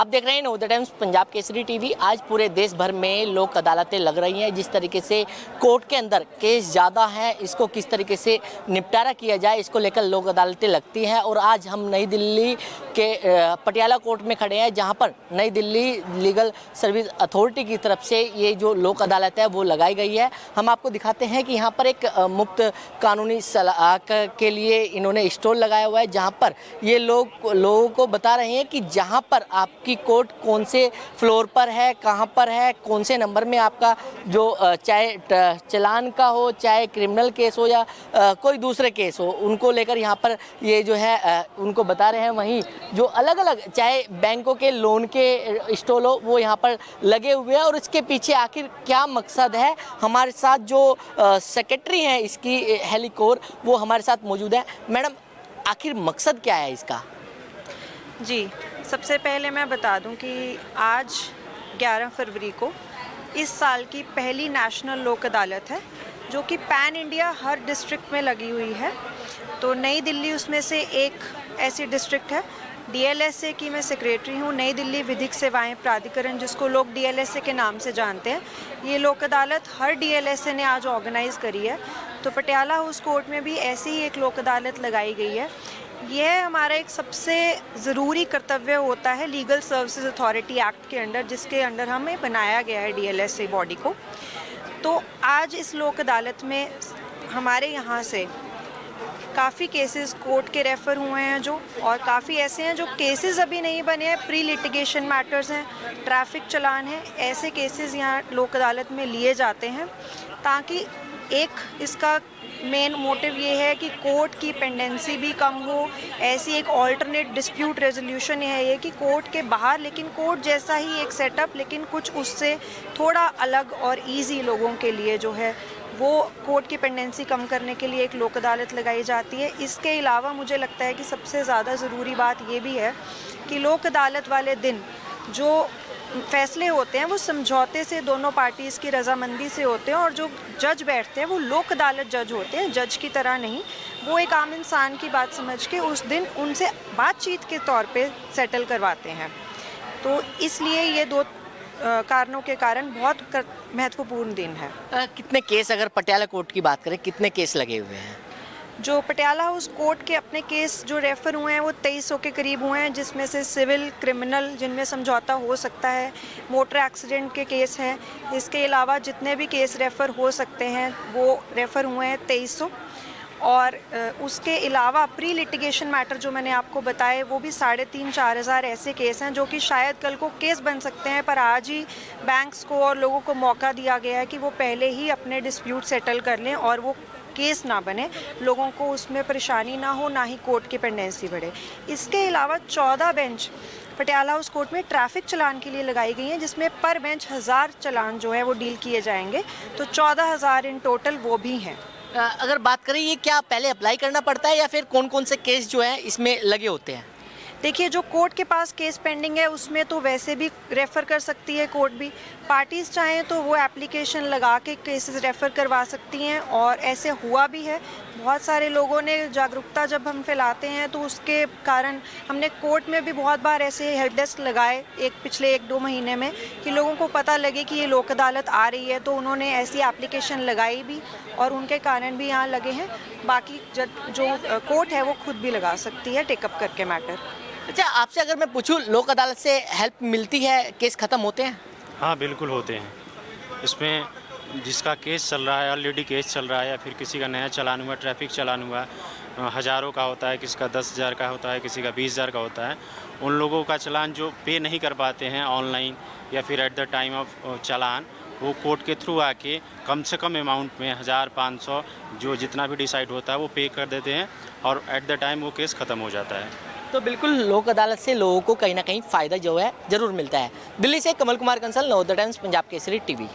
आप देख रहे हैं नवोदय टाइम्स पंजाब केसरी टीवी। आज पूरे देश भर में लोक अदालतें लग रही हैं। जिस तरीके से कोर्ट के अंदर केस ज़्यादा हैं, इसको किस तरीके से निपटारा किया जाए, इसको लेकर लोक अदालतें लगती हैं। और आज हम नई दिल्ली के पटियाला कोर्ट में खड़े हैं, जहां पर नई दिल्ली लीगल सर्विस अथॉरिटी की तरफ से ये जो लोक अदालत है वो लगाई गई है। हम आपको दिखाते हैं कि यहाँ पर एक मुफ्त कानूनी सलाह के लिए इन्होंने स्टॉल लगाया हुआ है, जहाँ पर ये लोगों को बता रहे हैं कि जहाँ पर आपकी कोर्ट कौन से फ्लोर पर है, कहाँ पर है, कौन से नंबर में आपका जो चाहे चालान का हो, चाहे क्रिमिनल केस हो या कोई दूसरे केस हो, उनको लेकर यहाँ पर ये जो है उनको बता रहे हैं। वहीं जो अलग अलग चाहे बैंकों के लोन के स्टॉल हो वो यहाँ पर लगे हुए हैं। और इसके पीछे आखिर क्या मकसद है, हमारे साथ जो सेक्रेटरी हैं इसकी हेलीकोर, वो हमारे साथ मौजूद है। मैडम, आखिर मकसद क्या है इसका? जी, सबसे पहले मैं बता दूं कि आज 11 फरवरी को इस साल की पहली नेशनल लोक अदालत है, जो कि पैन इंडिया हर डिस्ट्रिक्ट में लगी हुई है। तो नई दिल्ली उसमें से एक ऐसी डिस्ट्रिक्ट है। डीएलएसए की मैं सेक्रेटरी हूँ, नई दिल्ली विधिक सेवाएं प्राधिकरण, जिसको लोग डीएलएसए के नाम से जानते हैं। ये लोक अदालत हर डीएलएसए ने आज ऑर्गेनाइज़ करी है। तो पटियाला हाउस कोर्ट में भी ऐसी ही एक लोक अदालत लगाई गई है। यह हमारा एक सबसे ज़रूरी कर्तव्य होता है लीगल सर्विसेज अथॉरिटी एक्ट के अंडर, जिसके अंडर हमें बनाया गया है डीएलएसए बॉडी को। तो आज इस लोक अदालत में हमारे यहाँ से काफ़ी केसेस कोर्ट के रेफ़र हुए हैं जो, और काफ़ी ऐसे हैं जो केसेस अभी नहीं बने हैं, प्री लिटिगेशन मैटर्स हैं, ट्रैफिक चालान है, ऐसे केसेस यहाँ लोक अदालत में लिए जाते हैं, ताकि एक इसका मेन मोटिव ये है कि कोर्ट की पेंडेंसी भी कम हो। ऐसी एक ऑल्टरनेट डिस्प्यूट रेजोल्यूशन है ये कि कोर्ट के बाहर, लेकिन कोर्ट जैसा ही एक सेटअप, लेकिन कुछ उससे थोड़ा अलग और इजी लोगों के लिए जो है वो कोर्ट की पेंडेंसी कम करने के लिए एक लोक अदालत लगाई जाती है। इसके अलावा मुझे लगता है कि सबसे ज़्यादा ज़रूरी बात ये भी है कि लोक अदालत वाले दिन जो फैसले होते हैं वो समझौते से दोनों पार्टीज़ की रजामंदी से होते हैं, और जो जज बैठते हैं वो लोक अदालत जज होते हैं, जज की तरह नहीं। वो एक आम इंसान की बात समझ के उस दिन उनसे बातचीत के तौर पे सेटल करवाते हैं। तो इसलिए ये दो कारणों के कारण बहुत महत्वपूर्ण दिन है। कितने केस, अगर पटियाला कोर्ट की बात करें, कितने केस लगे हुए हैं? जो पटियाला हाउस कोर्ट के अपने केस जो रेफ़र हुए हैं वो 2300 के करीब हुए हैं, जिसमें से सिविल, क्रिमिनल जिनमें समझौता हो सकता है, मोटर एक्सीडेंट के केस हैं। इसके अलावा जितने भी केस रेफ़र हो सकते हैं वो रेफ़र हुए हैं 2300। और उसके अलावा प्री लिटिगेशन मैटर जो मैंने आपको बताए वो भी 3,500-4 हज़ार ऐसे केस हैं जो कि शायद कल को केस बन सकते हैं, पर आज ही बैंक्स को और लोगों को मौका दिया गया है कि वो पहले ही अपने डिस्प्यूट सेटल कर लें और वो केस ना बने, लोगों को उसमें परेशानी ना हो, ना ही कोर्ट की पेंडेंसी बढ़े। इसके अलावा 14 बेंच पटियाला हाउस कोर्ट में ट्रैफिक चालान के लिए लगाई गई हैं, जिसमें पर बेंच 1000 चालान जो है वो डील किए जाएंगे। तो 14,000 इन टोटल वो भी हैं। अगर बात करें, ये क्या पहले अप्लाई करना पड़ता है या फिर कौन कौन से केस जो हैं इसमें लगे होते हैं? देखिए, जो कोर्ट के पास केस पेंडिंग है उसमें तो वैसे भी रेफ़र कर सकती है कोर्ट भी। पार्टीज़ चाहें तो वो एप्लीकेशन लगा के केसेस रेफ़र करवा सकती हैं, और ऐसे हुआ भी है। बहुत सारे लोगों ने जागरूकता जब हम फैलाते हैं तो उसके कारण हमने कोर्ट में भी बहुत बार ऐसे हेल्प डेस्क लगाए पिछले 1-2 महीने में, कि लोगों को पता लगे कि ये लोक अदालत आ रही है, तो उन्होंने ऐसी एप्लीकेशन लगाई भी और उनके कारण भी यहाँ लगे हैं। बाकी जो कोर्ट है वो खुद भी लगा सकती है टेकअप करके मैटर। अच्छा, आपसे अगर मैं पूछूं, लोक अदालत से हेल्प मिलती है, केस ख़त्म होते हैं? हाँ, बिल्कुल होते हैं। इसमें जिसका केस चल रहा है, ऑलरेडी केस चल रहा है, या फिर किसी का नया चालान हुआ, ट्रैफिक चालान हुआ, हज़ारों का होता है, किसी का 10,000 का होता है, किसी का 20,000 का होता है, उन लोगों का चालान जो पे नहीं कर पाते हैं ऑनलाइन या फिर एट द टाइम ऑफ चालान, वो कोर्ट के थ्रू आके कम से कम अमाउंट में 1,000-500 जो जितना भी डिसाइड होता है वो पे कर देते हैं, और एट द टाइम वो केस ख़त्म हो जाता है। तो बिल्कुल लोक अदालत से लोगों को कहीं ना कहीं फ़ायदा जो है ज़रूर मिलता है। दिल्ली से कमल कुमार कंसल, नवोदय टाइम्स पंजाब केसरी टीवी।